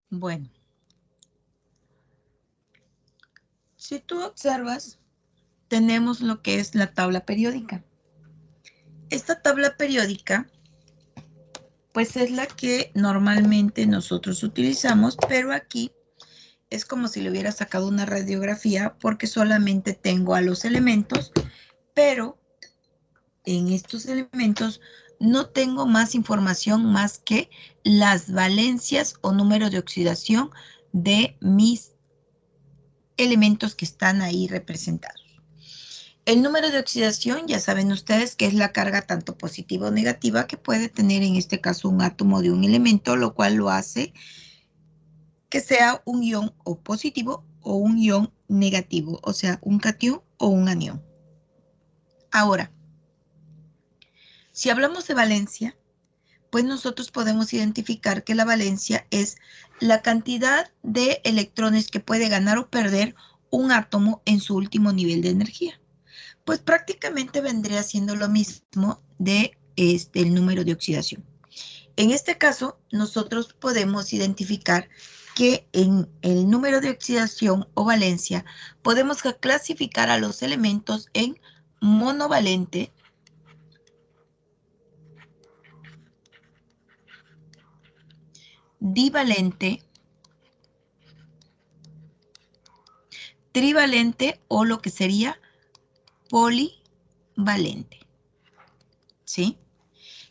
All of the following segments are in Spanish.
Bueno, si tú observas, tenemos lo que es la tabla periódica. Esta tabla periódica, pues es la que normalmente nosotros utilizamos, pero aquí es como si le hubiera sacado una radiografía porque solamente tengo a los elementos, pero en estos elementos no tengo más información más que las valencias o número de oxidación de mis elementos que están ahí representados. El número de oxidación, ya saben ustedes que es la carga tanto positiva o negativa que puede tener en este caso un átomo de un elemento, lo cual lo hace que sea un ion o positivo o un ion negativo, o sea, un catión o un anión. Ahora, si hablamos de valencia, pues nosotros podemos identificar que la valencia es la cantidad de electrones que puede ganar o perder un átomo en su último nivel de energía. Pues prácticamente vendría siendo lo mismo de el número de oxidación. En este caso, nosotros podemos identificar que en el número de oxidación o valencia podemos clasificar a los elementos en monovalente, divalente, trivalente o lo que sería polivalente. ¿Sí?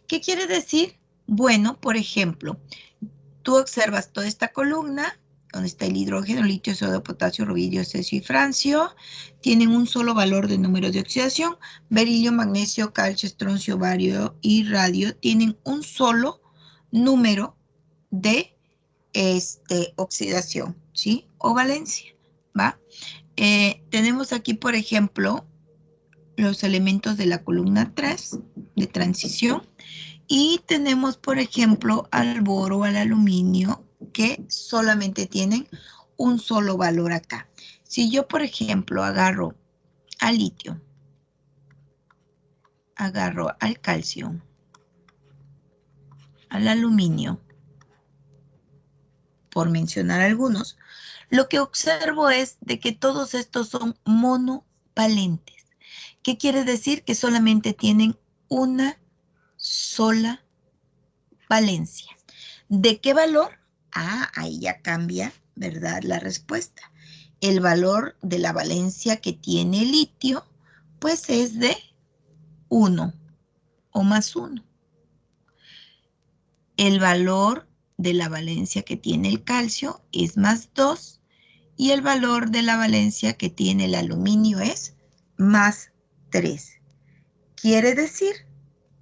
¿Qué quiere decir? Bueno, por ejemplo, tú observas toda esta columna, donde está el hidrógeno, litio, sodio, potasio, rubidio, cesio y francio, tienen un solo valor de número de oxidación. Berilio, magnesio, calcio, estroncio, bario y radio tienen un solo número de oxidación, ¿sí? O valencia, ¿va? Tenemos aquí, por ejemplo, los elementos de la columna 3 de transición. Y tenemos, por ejemplo, al boro, al aluminio, que solamente tienen un solo valor acá. Si yo, por ejemplo, agarro al litio, agarro al calcio, al aluminio, por mencionar algunos, lo que observo es de que todos estos son monovalentes. ¿Qué quiere decir? Que solamente tienen una sola valencia. ¿De qué valor? Ah, ahí ya cambia, ¿verdad? La respuesta. El valor de la valencia que tiene el litio, pues es de 1 o más 1. El valor de la valencia que tiene el calcio es más 2 y el valor de la valencia que tiene el aluminio es más 3. Quiere decir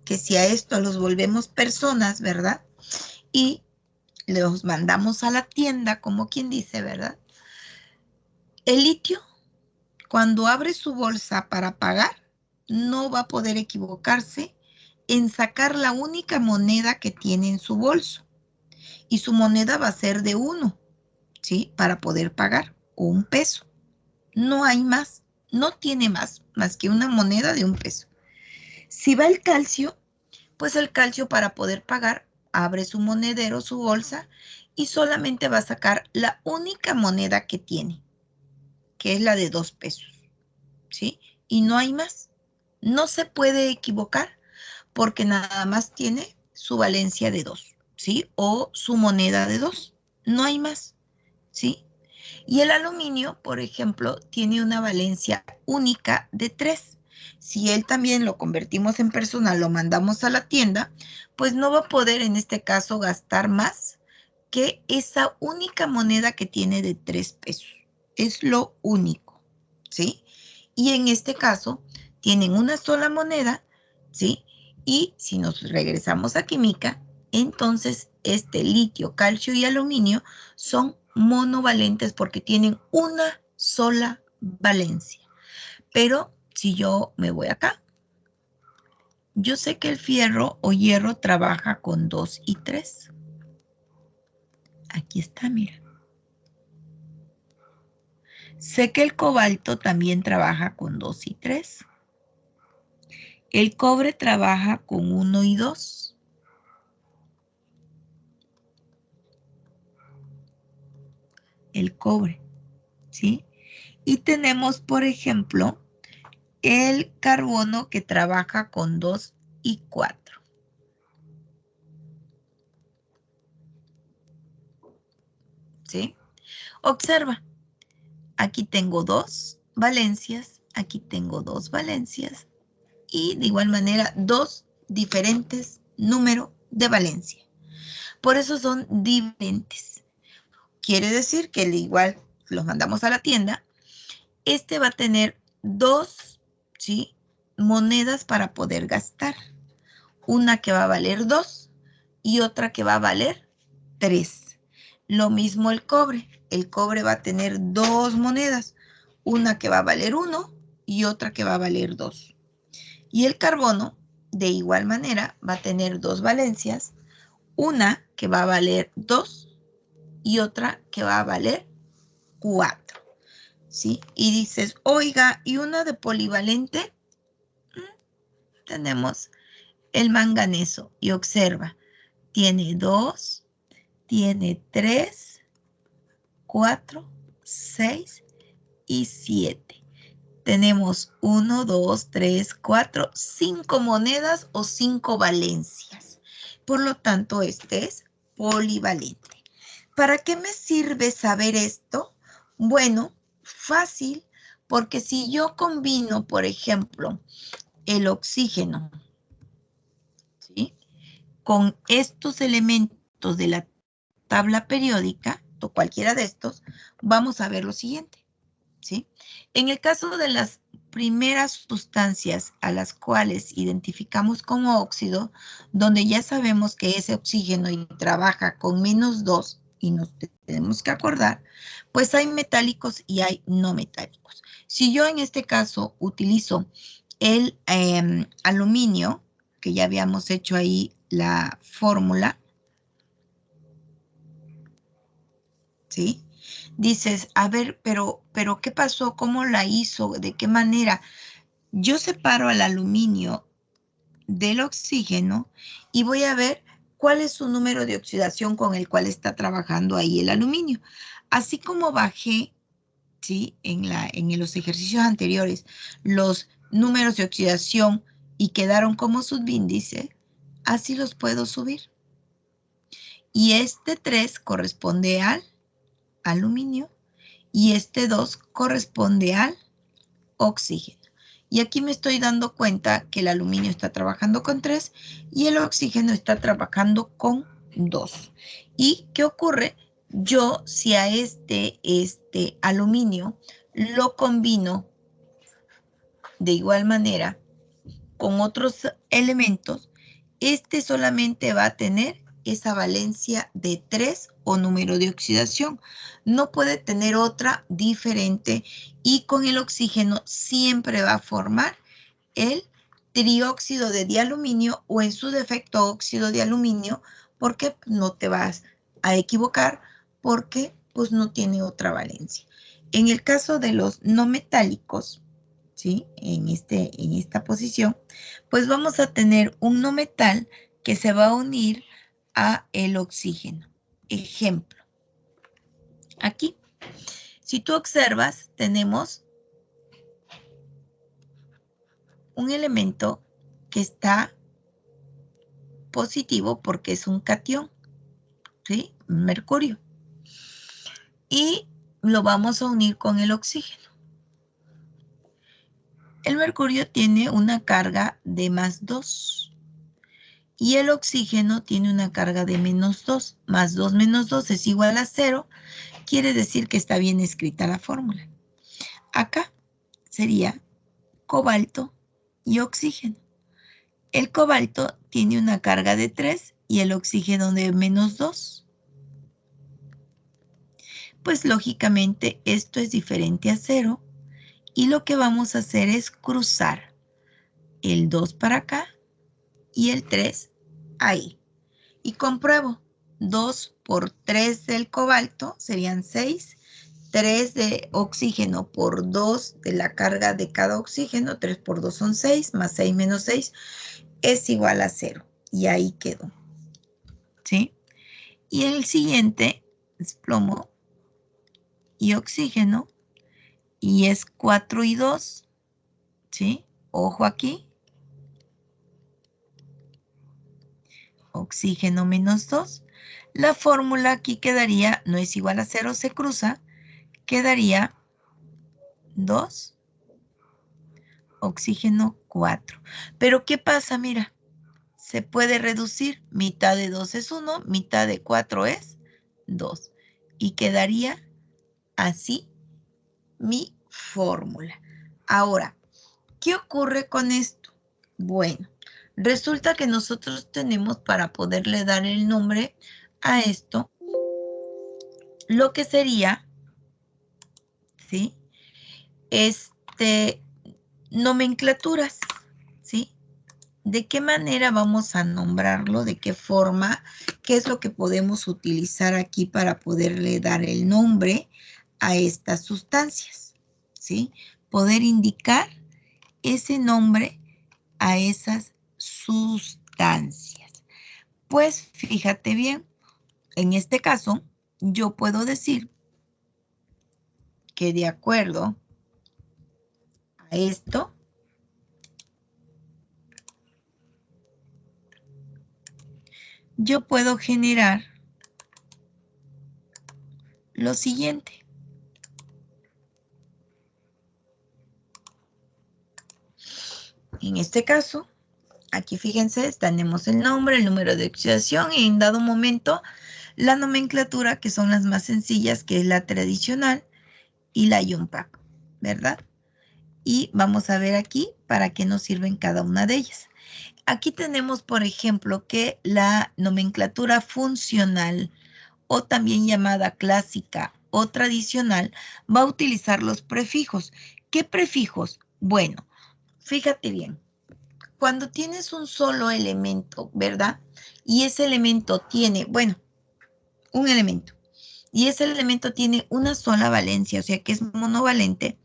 que si a esto los volvemos personas, ¿verdad? Y los mandamos a la tienda, como quien dice, ¿verdad? El litio, cuando abre su bolsa para pagar, no va a poder equivocarse en sacar la única moneda que tiene en su bolso. Y su moneda va a ser de 1, ¿sí? Para poder pagar, o 1 peso. No hay más, no tiene más que una moneda de 1 peso. Si va el calcio, pues el calcio para poder pagar abre su monedero, su bolsa, y solamente va a sacar la única moneda que tiene, que es la de 2 pesos, ¿sí? Y no hay más. No se puede equivocar porque nada más tiene su valencia de 2, ¿sí? O su moneda de 2. No hay más, ¿sí? Y el aluminio, por ejemplo, tiene una valencia única de 3. Si él también lo convertimos en persona, lo mandamos a la tienda, pues no va a poder en este caso gastar más que esa única moneda que tiene de 3 pesos. Es lo único, ¿sí? Y en este caso tienen una sola moneda, ¿sí? Y si nos regresamos a química, entonces este litio, calcio y aluminio son monovalentes porque tienen una sola valencia. Pero si yo me voy acá, yo sé que el fierro o hierro trabaja con 2 y 3. Aquí está, mira. Sé que el cobalto también trabaja con 2 y 3. El cobre trabaja con 1 y 2. el cobre, ¿sí? Y tenemos, por ejemplo, el carbono que trabaja con 2 y 4. ¿Sí? Observa, aquí tengo 2 valencias, aquí tengo 2 valencias y de igual manera 2 diferentes números de valencia. Por eso son diferentes. Quiere decir que al igual los mandamos a la tienda, este va a tener 2, ¿sí?, monedas para poder gastar. Una que va a valer 2 y otra que va a valer 3. Lo mismo el cobre. El cobre va a tener 2 monedas. Una que va a valer 1 y otra que va a valer 2. Y el carbono, de igual manera, va a tener 2 valencias. Una que va a valer 2 y otra que va a valer 4. ¿Sí? Y dices, oiga, ¿y una de polivalente? Tenemos el manganeso. Y observa, tiene 2, tiene 3, 4, 6 y 7. Tenemos 1, 2, 3, 4, 5 monedas o 5 valencias. Por lo tanto, este es polivalente. ¿Para qué me sirve saber esto? Bueno, fácil, porque si yo combino, por ejemplo, el oxígeno, ¿sí?, con estos elementos de la tabla periódica, o cualquiera de estos, vamos a ver lo siguiente, ¿sí? En el caso de las primeras sustancias a las cuales identificamos como óxido, donde ya sabemos que ese oxígeno trabaja con -2 y nos tenemos que acordar, pues hay metálicos y hay no metálicos. Si yo en este caso utilizo el aluminio, que ya habíamos hecho ahí la fórmula, ¿sí? Dices, a ver, pero ¿qué pasó? ¿Cómo la hizo? ¿De qué manera? Yo separo al aluminio del oxígeno y voy a ver cuál es su número de oxidación con el cual está trabajando ahí el aluminio. Así como bajé, ¿sí?, en los ejercicios anteriores los números de oxidación y quedaron como subíndice, así los puedo subir. Y este 3 corresponde al aluminio y este 2 corresponde al oxígeno. Y aquí me estoy dando cuenta que el aluminio está trabajando con 3 y el oxígeno está trabajando con 2. ¿Y qué ocurre? Yo, si a este aluminio lo combino de igual manera con otros elementos, este solamente va a tener esa valencia de 3 o número de oxidación. No puede tener otra diferente y con el oxígeno siempre va a formar el trióxido de dialuminio o en su defecto óxido de aluminio, porque no te vas a equivocar porque pues no tiene otra valencia. En el caso de los no metálicos, ¿sí?, en esta posición, pues vamos a tener un no metal que se va a unir a el oxígeno. Ejemplo, aquí, si tú observas, tenemos un elemento que está positivo porque es un catión, ¿sí?, mercurio. Y lo vamos a unir con el oxígeno. El mercurio tiene una carga de +2 y el oxígeno tiene una carga de -2. +2 menos 2 es igual a 0. Quiere decir que está bien escrita la fórmula. Acá sería cobalto y oxígeno. El cobalto tiene una carga de 3 y el oxígeno de -2. Pues lógicamente esto es diferente a 0 y lo que vamos a hacer es cruzar el 2 para acá y el 3 ahí. Y compruebo, 2 por 3 del cobalto serían 6, 3 de oxígeno por 2 de la carga de cada oxígeno, 3 por 2 son 6, más 6 menos 6 es igual a 0. Y ahí quedó, ¿sí? Y el siguiente es plomo y oxígeno, y es 4 y 2, ¿sí? Ojo aquí. Oxígeno menos 2. La fórmula aquí quedaría, no es igual a 0, se cruza, quedaría 2, oxígeno 4. Pero ¿qué pasa? Mira, se puede reducir. Mitad de 2 es 1, mitad de 4 es 2. Y quedaría así mi fórmula. Ahora, ¿qué ocurre con esto? Bueno, resulta que nosotros tenemos para poderle dar el nombre a esto, lo que sería, ¿sí? Nomenclaturas, ¿sí? ¿De qué manera vamos a nombrarlo? ¿De qué forma? ¿Qué es lo que podemos utilizar aquí para poderle dar el nombre a estas sustancias? ¿Sí? Poder indicar ese nombre a esas sustancias. Pues fíjate bien, en este caso, yo puedo decir que de acuerdo a esto, yo puedo generar lo siguiente. En este caso, aquí fíjense, tenemos el nombre, el número de oxidación y en dado momento la nomenclatura, que son las más sencillas, que es la tradicional y la IUPAC, ¿verdad? Y vamos a ver aquí para qué nos sirven cada una de ellas. Aquí tenemos, por ejemplo, que la nomenclatura funcional o también llamada clásica o tradicional va a utilizar los prefijos. ¿Qué prefijos? Bueno, fíjate bien. Cuando tienes un solo elemento, ¿verdad? Y ese elemento tiene, bueno, un elemento. Y ese elemento tiene una sola valencia, o sea que es monovalente.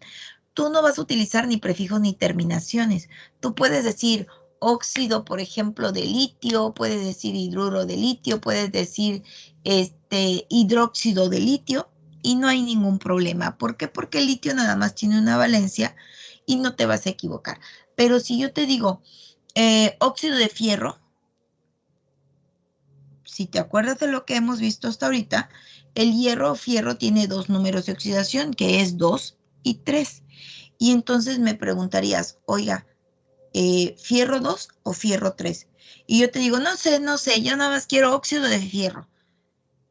Tú no vas a utilizar ni prefijos ni terminaciones. Tú puedes decir óxido, por ejemplo, de litio, puedes decir hidruro de litio, puedes decir hidróxido de litio y no hay ningún problema. ¿Por qué? Porque el litio nada más tiene una valencia y no te vas a equivocar. Pero si yo te digo óxido de fierro, si te acuerdas de lo que hemos visto hasta ahorita, el hierro o fierro tiene dos números de oxidación, que es 2 y 3. Y entonces me preguntarías, oiga, ¿fierro 2 o fierro 3? Y yo te digo, no sé, yo nada más quiero óxido de fierro.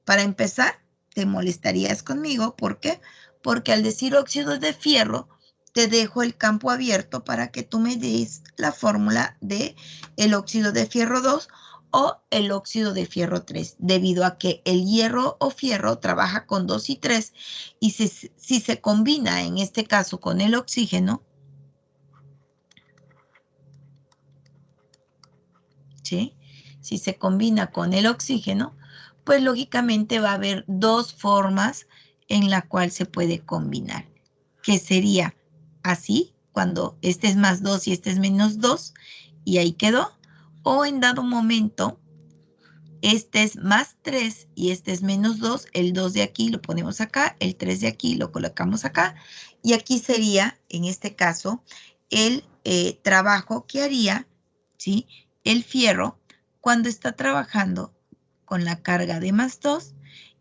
Para empezar, te molestarías conmigo, ¿por qué? Porque al decir óxido de fierro, te dejo el campo abierto para que tú me des la fórmula de el óxido de fierro 2 o el óxido de fierro 3, debido a que el hierro o fierro trabaja con 2 y 3, y si se combina en este caso con el oxígeno, ¿sí? Si se combina con el oxígeno, pues lógicamente va a haber dos formas en la cual se puede combinar, que sería así, cuando este es más 2 y este es menos 2, y ahí quedó, o en dado momento, este es más 3 y este es menos 2, el 2 de aquí lo ponemos acá, el 3 de aquí lo colocamos acá, y aquí sería, en este caso, el trabajo que haría, ¿sí? El fierro cuando está trabajando con la carga de más 2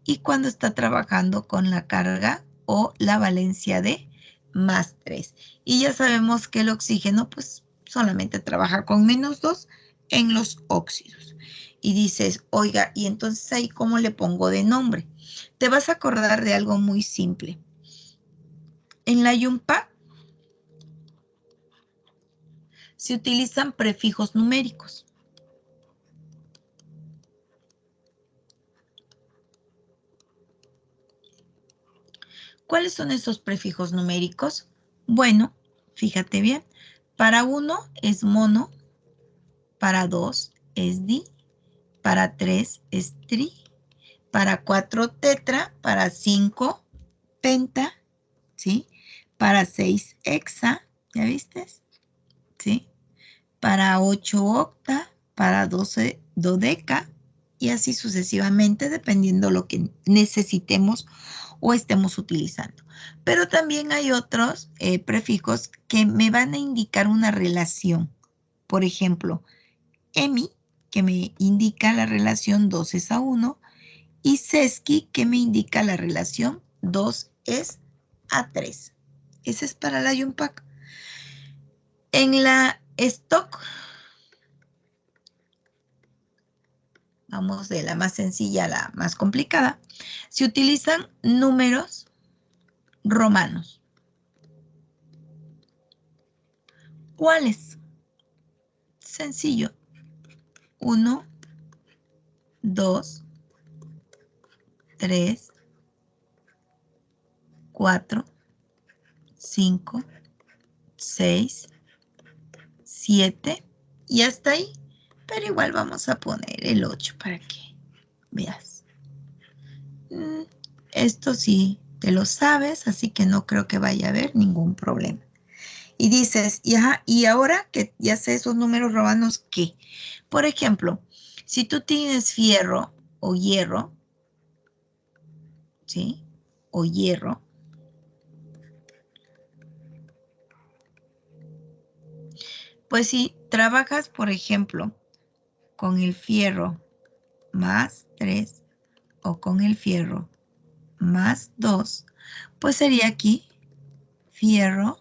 y cuando está trabajando con la carga o la valencia de más 3. Y ya sabemos que el oxígeno pues solamente trabaja con menos 2 en los óxidos. Y dices, oiga, ¿y entonces ahí cómo le pongo de nombre? Te vas a acordar de algo muy simple. En la IUPAC se utilizan prefijos numéricos. ¿Cuáles son esos prefijos numéricos? Bueno, fíjate bien. Para 1 es mono, para 2 es di, para 3 es tri, para 4 tetra, para 5 penta, ¿sí? Para 6 hexa, ¿ya viste? ¿Sí? Para 8 octa, para 12 dodeca y así sucesivamente, dependiendo lo que necesitemos o estemos utilizando. Pero también hay otros prefijos que me van a indicar una relación. Por ejemplo, emi, que me indica la relación 2:1, y seski, que me indica la relación 2:3. Ese es para la Yunpac. En la stock, vamos de la más sencilla a la más complicada, se utilizan números romanos. ¿Cuáles? Sencillo. 1, 2, 3, 4, 5, 6, 7 y hasta ahí. Pero igual vamos a poner el 8 para que veas. Esto sí te lo sabes, así que no creo que vaya a haber ningún problema. Y dices, y ahora que ya sé esos números romanos, ¿qué? Por ejemplo, si tú tienes fierro o hierro, ¿sí? O hierro, pues si trabajas, por ejemplo, con el fierro más 3 o con el fierro más 2, pues sería aquí fierro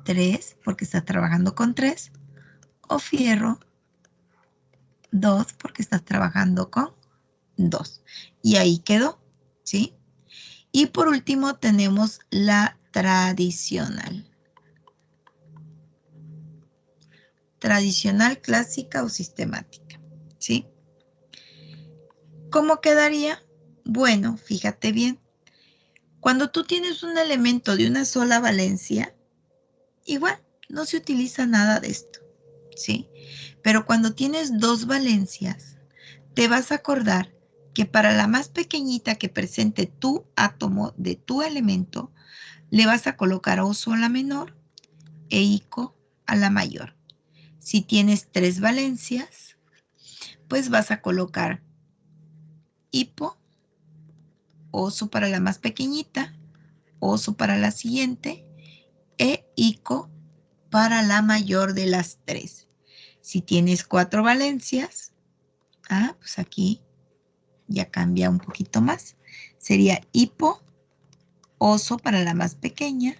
3, porque estás trabajando con 3, o fierro 2, porque estás trabajando con 2. Y ahí quedó, ¿sí? Y por último tenemos la tradicional. Tradicional, clásica o sistemática, ¿sí? ¿Cómo quedaría? Bueno, fíjate bien. Cuando tú tienes un elemento de una sola valencia, igual no se utiliza nada de esto, ¿sí? Pero cuando tienes dos valencias, te vas a acordar que para la más pequeñita que presente tu átomo de tu elemento, le vas a colocar oso a la menor e ico a la mayor. Si tienes 3 valencias, pues vas a colocar hipo, oso para la más pequeñita, oso para la siguiente, e ico para la mayor de las 3. Si tienes 4 valencias, pues aquí ya cambia un poquito más. Sería hipo, oso para la más pequeña,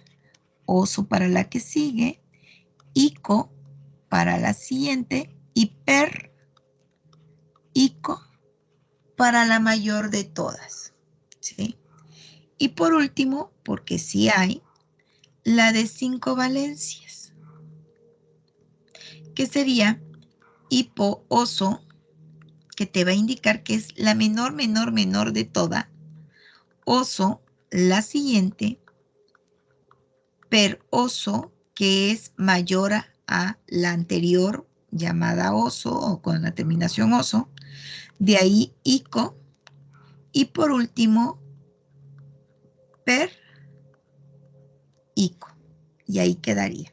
oso para la que sigue, ico para la siguiente y per, ico para la mayor de todas, ¿sí? Y por último, porque sí hay, la de 5 valencias, que sería hipo, oso, que te va a indicar que es la menor de toda, oso, la siguiente, per oso, que es mayor a la anterior llamada oso o con la terminación oso, de ahí ico, y por último, per ico, y ahí quedaría,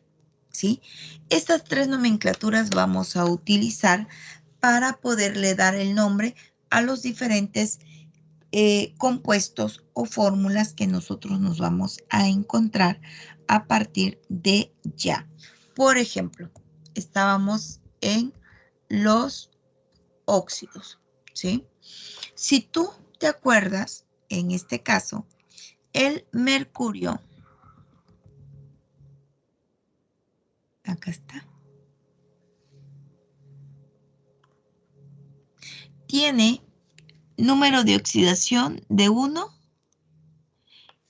¿sí? Estas 3 nomenclaturas vamos a utilizar para poderle dar el nombre a los diferentes compuestos o fórmulas que nosotros nos vamos a encontrar a partir de ya. Por ejemplo, estábamos en los óxidos, ¿sí? Si tú te acuerdas, en este caso, el mercurio, acá está, tiene número de oxidación de 1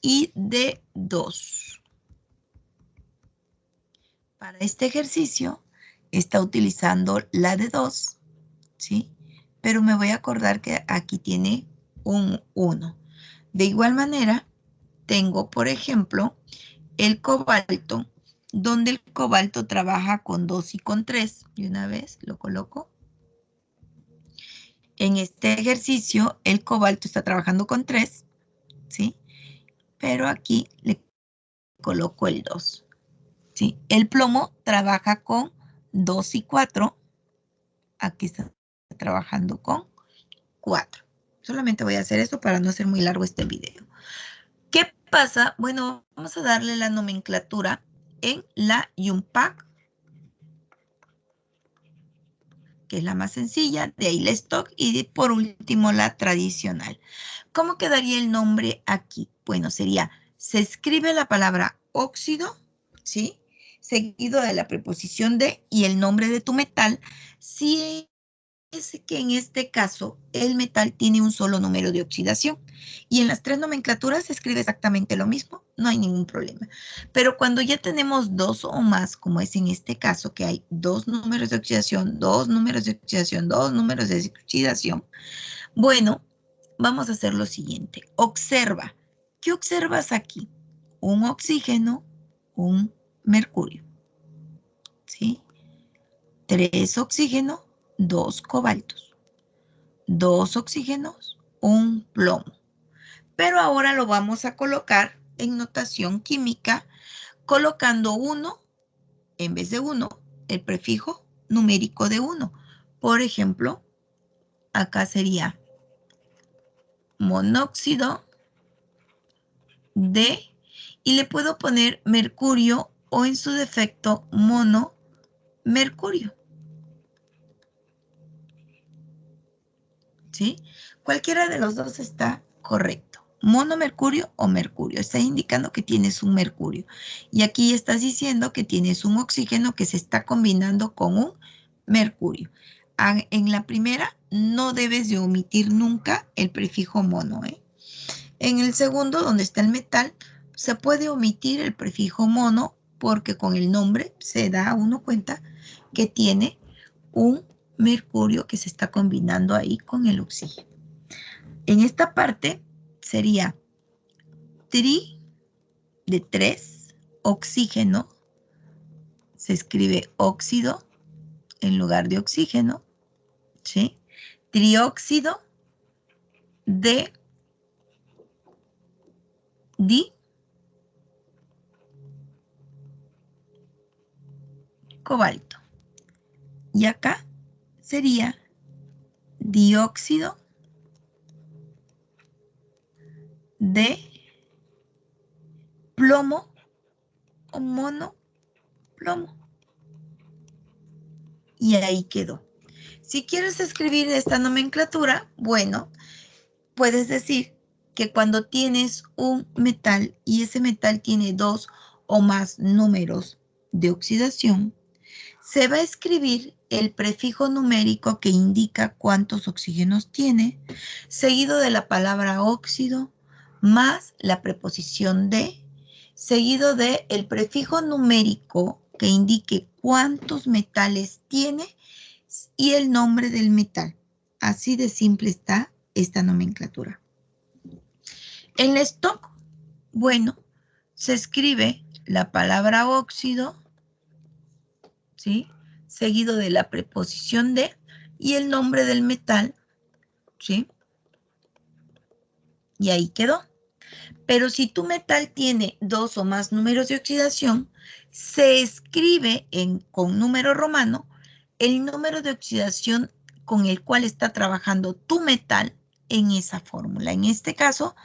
y de 2. Para este ejercicio está utilizando la de 2, ¿sí? Pero me voy a acordar que aquí tiene un 1. De igual manera, tengo, por ejemplo, el cobalto, donde el cobalto trabaja con 2 y con 3. De una vez lo coloco. En este ejercicio, el cobalto está trabajando con 3, ¿sí? Pero aquí le coloco el 2, ¿sí? El plomo trabaja con 2 y 4. Aquí está trabajando con 4, Solamente voy a hacer esto para no hacer muy largo este video. ¿Qué pasa? Bueno, vamos a darle la nomenclatura en la UNPAC, que es la más sencilla, de ahí la stock y por último la tradicional. ¿Cómo quedaría el nombre aquí? Bueno, sería, se escribe la palabra óxido, ¿sí? Seguido de la preposición de y el nombre de tu metal, si es que en este caso el metal tiene un solo número de oxidación. Y en las tres nomenclaturas se escribe exactamente lo mismo, no hay ningún problema. Pero cuando ya tenemos dos o más, como es en este caso, que hay dos números de oxidación, dos números de oxidación, dos números de oxidación, bueno, vamos a hacer lo siguiente. Observa. ¿Qué observas aquí? Un oxígeno, un mercurio. ¿Sí? 3 oxígenos, 2 cobaltos. 2 oxígenos, un plomo. Pero ahora lo vamos a colocar en notación química, colocando 1 en vez de 1, el prefijo numérico de 1. Por ejemplo, acá sería monóxido de, y le puedo poner mercurio o en su defecto monomercurio. ¿Sí? Cualquiera de los dos está correcto. Monomercurio o mercurio. Está indicando que tienes un mercurio. Y aquí estás diciendo que tienes un oxígeno que se está combinando con un mercurio. En la primera no debes de omitir nunca el prefijo mono. En el segundo, donde está el metal, se puede omitir el prefijo mono porque con el nombre se da uno cuenta que tiene un mercurio que se está combinando ahí con el oxígeno. En esta parte sería tri de 3, oxígeno, se escribe óxido en lugar de oxígeno, ¿sí? Trióxido de di cobalto. Y acá sería dióxido de plomo o monoplomo. Y ahí quedó. Si quieres escribir esta nomenclatura, bueno, puedes decir que cuando tienes un metal y ese metal tiene 2 o más números de oxidación, se va a escribir el prefijo numérico que indica cuántos oxígenos tiene, seguido de la palabra óxido, más la preposición de, seguido de el prefijo numérico que indique cuántos metales tiene y el nombre del metal. Así de simple está esta nomenclatura. En la stock, bueno, se escribe la palabra óxido, ¿sí? Seguido de la preposición de y el nombre del metal, ¿sí? Y ahí quedó. Pero si tu metal tiene 2 o más números de oxidación, se escribe con número romano el número de oxidación con el cual está trabajando tu metal en esa fórmula. En este caso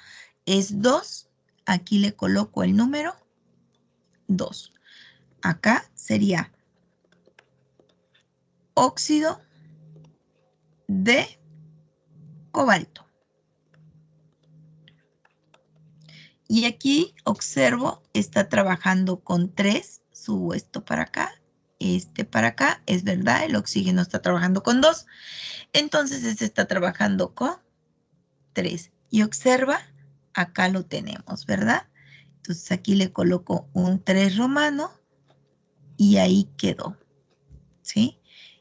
es 2. Aquí le coloco el número 2. Acá sería óxido de cobalto. Y aquí observo, está trabajando con 3. Subo esto para acá, este para acá. Es verdad, el oxígeno está trabajando con 2. Entonces este está trabajando con 3. Y observa, acá lo tenemos, ¿verdad? Entonces aquí le coloco un 3 romano y ahí quedó, ¿sí?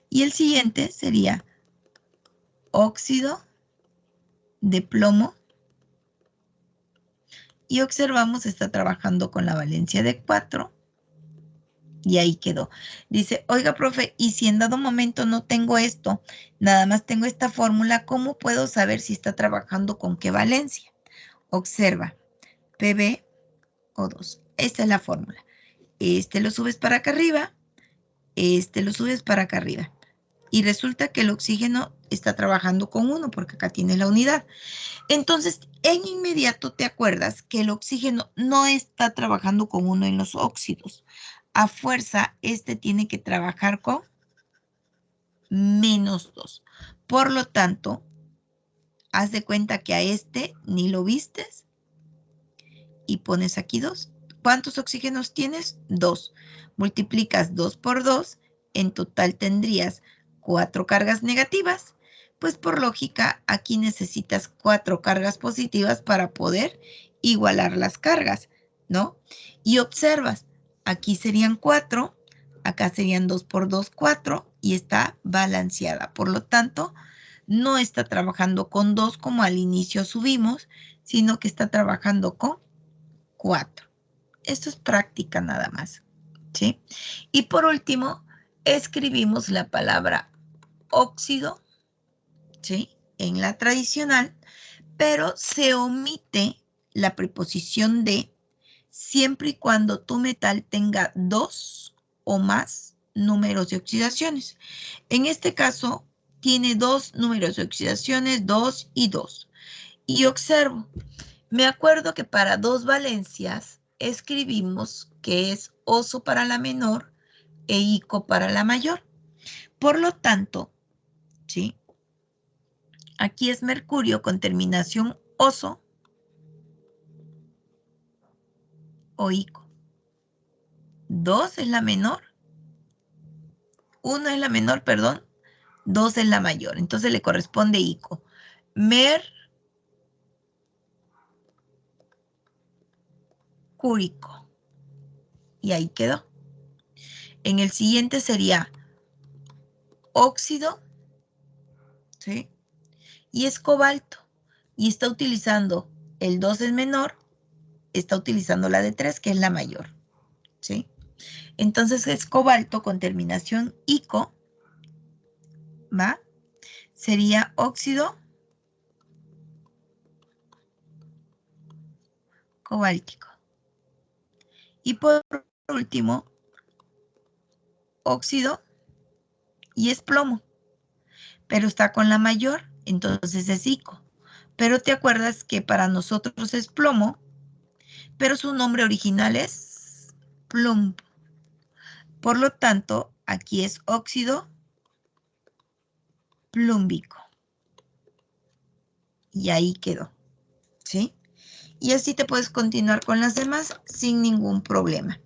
Y el siguiente sería óxido de plomo. Y observamos, está trabajando con la valencia de 4. Y ahí quedó. Dice, oiga, profe, y si en dado momento no tengo esto, nada más tengo esta fórmula, ¿cómo puedo saber si está trabajando con qué valencia? Observa, PbO2. Esta es la fórmula. Este lo subes para acá arriba, este lo subes para acá arriba. Y resulta que el oxígeno está trabajando con 1 porque acá tienes la unidad. Entonces, en inmediato te acuerdas que el oxígeno no está trabajando con 1 en los óxidos. A fuerza, este tiene que trabajar con -2. Por lo tanto, haz de cuenta que a este ni lo vistes y pones aquí 2. ¿Cuántos oxígenos tienes? 2. Multiplicas 2 por 2, en total tendrías 4 cargas negativas. Pues por lógica, aquí necesitas 4 cargas positivas para poder igualar las cargas, ¿no? Y observas, aquí serían 4, acá serían 2 por 2, 4, y está balanceada. Por lo tanto, no está trabajando con 2 como al inicio subimos, sino que está trabajando con 4. Esto es práctica nada más, ¿sí? Y por último, escribimos la palabra óxido, ¿sí? En la tradicional, pero se omite la preposición de siempre y cuando tu metal tenga 2 o más números de oxidaciones. En este caso, tiene 2 números de oxidaciones, 2 y 2. Y observo, me acuerdo que para 2 valencias escribimos que es oso para la menor e ico para la mayor. Por lo tanto, ¿sí? Aquí es mercurio con terminación oso o ico. 2 es la menor, 1 es la menor, perdón, 2 es la mayor. Entonces le corresponde ico. Mercúrico. Y ahí quedó. En el siguiente sería óxido, ¿sí? Y es cobalto. Y está utilizando el 2 es menor, está utilizando la de 3, que es la mayor, ¿sí? Entonces es cobalto con terminación ico, ¿va? Sería óxido cobáltico. Y por último, óxido, y es plomo, pero está con la mayor, entonces es ico. Pero te acuerdas que para nosotros es plomo, pero su nombre original es plumb. Por lo tanto, aquí es óxido plúmbico. Y ahí quedó, ¿sí? Y así te puedes continuar con las demás sin ningún problema,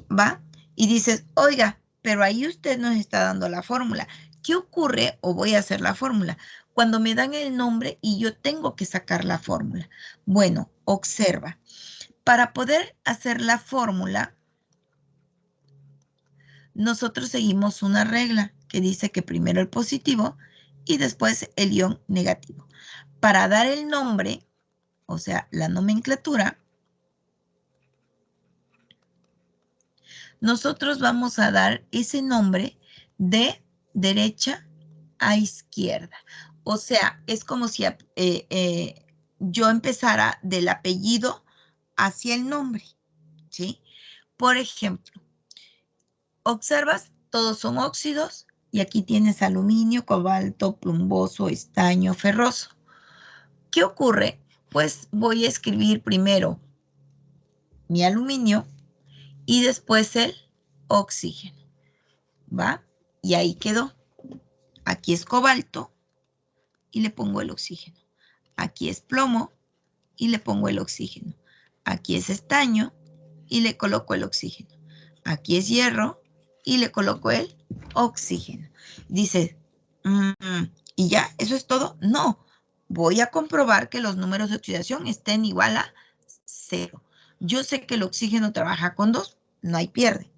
¿va? Y dices, oiga, pero ahí usted nos está dando la fórmula. ¿Qué ocurre? O voy a hacer la fórmula. Cuando me dan el nombre y yo tengo que sacar la fórmula. Bueno, observa. Para poder hacer la fórmula, nosotros seguimos una regla que dice que primero el positivo y después el ion negativo. Para dar el nombre, o sea, la nomenclatura, nosotros vamos a dar ese nombre de derecha a izquierda. O sea, es como si yo empezara del apellido hacia el nombre, ¿sí? Por ejemplo, observas, todos son óxidos y aquí tienes aluminio, cobalto, plumboso, estaño, ferroso. ¿Qué ocurre? Pues voy a escribir primero mi aluminio y después el oxígeno, ¿va? Y ahí quedó. Aquí es cobalto y le pongo el oxígeno. Aquí es plomo y le pongo el oxígeno. Aquí es estaño y le coloco el oxígeno. Aquí es hierro y le coloco el oxígeno. Dice, ¿y ya? ¿Eso es todo? No. Voy a comprobar que los números de oxidación estén igual a 0. Yo sé que el oxígeno trabaja con 2, no hay pierde.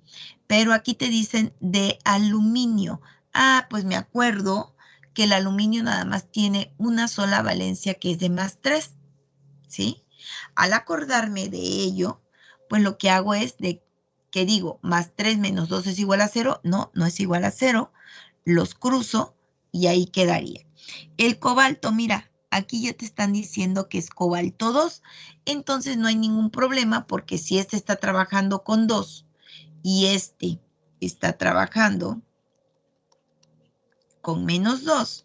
Pero aquí te dicen de aluminio. Ah, pues me acuerdo que el aluminio nada más tiene una sola valencia que es de +3, ¿sí? Al acordarme de ello, pues lo que hago es de que digo, +3 menos 2 es igual a 0. No, no es igual a 0. Los cruzo y ahí quedaría. El cobalto, mira, aquí ya te están diciendo que es cobalto 2. Entonces no hay ningún problema porque si este está trabajando con 2 y este está trabajando con -2,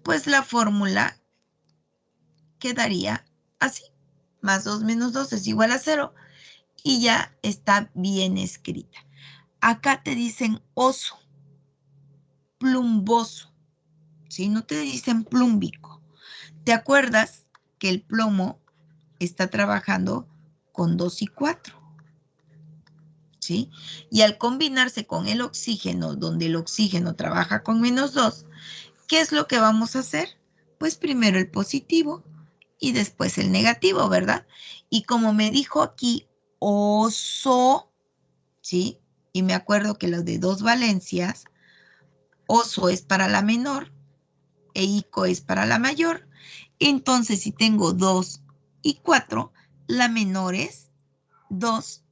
pues la fórmula quedaría así. Más 2 menos 2 es igual a 0 y ya está bien escrita. Acá te dicen oso, plumboso, ¿sí? No te dicen plúmbico. ¿Te acuerdas que el plomo está trabajando con 2 y 4? ¿Sí? Y al combinarse con el oxígeno, donde el oxígeno trabaja con menos 2, ¿qué es lo que vamos a hacer? Pues primero el positivo y después el negativo, ¿verdad? Y como me dijo aquí, oso, ¿sí? Y me acuerdo que lo de 2 valencias, oso es para la menor e ico es para la mayor. Entonces, si tengo 2 y 4, la menor es 2.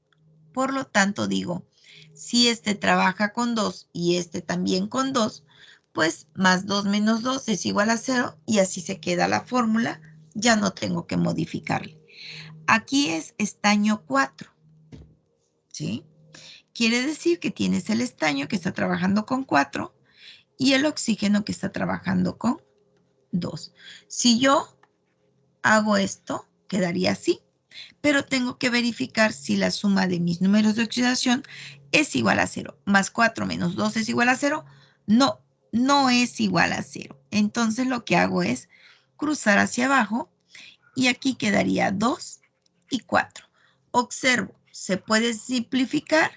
Por lo tanto, digo, si este trabaja con 2 y este también con 2, pues más 2 menos 2 es igual a 0 y así se queda la fórmula. Ya no tengo que modificarle. Aquí es estaño 4, ¿sí? Quiere decir que tienes el estaño que está trabajando con 4 y el oxígeno que está trabajando con 2. Si yo hago esto, quedaría así, pero tengo que verificar si la suma de mis números de oxidación es igual a 0. Más 4 menos 2 es igual a 0. No, no es igual a 0. Entonces lo que hago es cruzar hacia abajo y aquí quedaría 2 y 4. Observo, ¿se puede simplificar?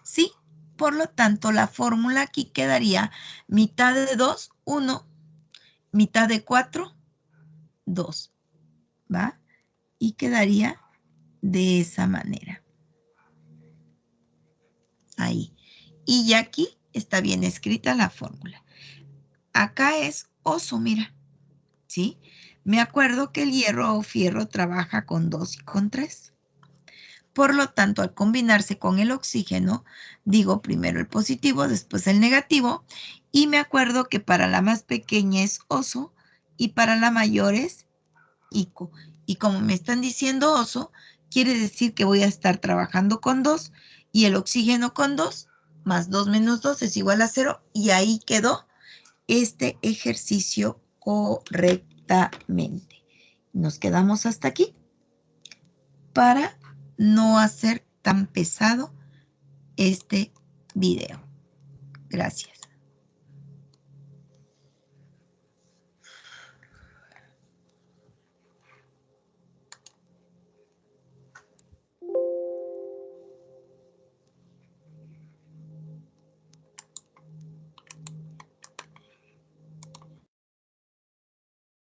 Sí, por lo tanto la fórmula aquí quedaría mitad de 2, 1, mitad de 4, 2, ¿va? Y quedaría de esa manera. Ahí. Y ya aquí está bien escrita la fórmula. Acá es oso, mira, ¿sí? Me acuerdo que el hierro o fierro trabaja con 2 y con 3. Por lo tanto, al combinarse con el oxígeno, digo primero el positivo, después el negativo, y me acuerdo que para la más pequeña es oso y para la mayor es ico. Y como me están diciendo oso, quiere decir que voy a estar trabajando con 2 y el oxígeno con 2, más 2 menos 2 es igual a 0 y ahí quedó este ejercicio correctamente. Nos quedamos hasta aquí para no hacer tan pesado este video. Gracias.